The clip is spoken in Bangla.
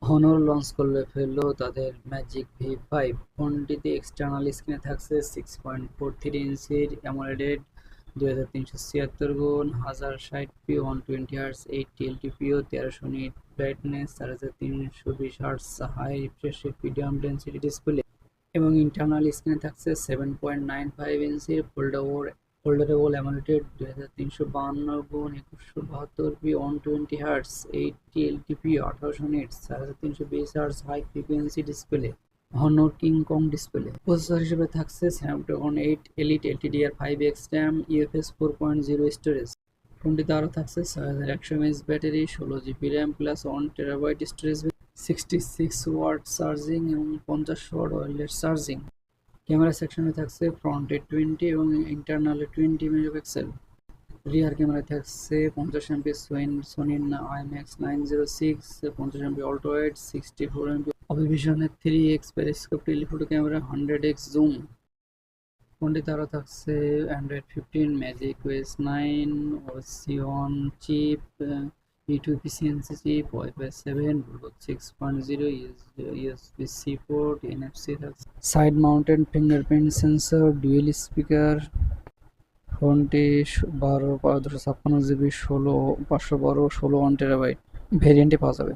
হনর লঞ্চ ফেললো তাদের ম্যাজিক ভি 5। ফোনটিতে এক্সটার্নাল স্ক্রিনে থাকছে 6.43 ইঞ্চির অ্যামোলেড 2376 গুণ 1060p 120 Hz 80 LTPO 1300 nit brightness 4320 Hz high refresh rate medium density display এবং ইন্টারনাল স্ক্রিনে থাকছে 7.95 ইঞ্চির ফোল্ডারেবল অ্যামোলেড 2352 গুণ 2172p 120 Hz 80 LTPO 1800 nits 4320 Hz high frequency display. Honor King Kong display processor হিসেবে থাকছে Snapdragon 8 elite LTDR5X RAM UFS 4.0 storage. ফোনটিতে আরও থাকছে 6100 mAh battery, 16 GB RAM plus 1 TB storage, 66 watt charging এবং 50 ওয়াট ওয়্যারলেস চার্জিং। ক্যামেরা সেকশনে থাকছে ফ্রন্টে 20 এবং ইন্টারনালে 20 মেগাপিক্সেল। রিয়ার ক্যামেরায় থাকছে 50 MP Sony IMX906, 50 MP ultra wide, 64 MP অবিভিশনের 3x periscope telephoto camera, 100x zoom. ফোনটিতে আরও থাকছে Android 15, magic OS 9, OS1 chip, E2 chip, wifi 7, Bluetooth 6.0, USB-C port, NFC থাকছে, side mounted fingerprint sensor, dual speaker. ফোনটি 12 556 GB 512 16 1 TB ভেরিয়েন্টে পাওয়া যাবে।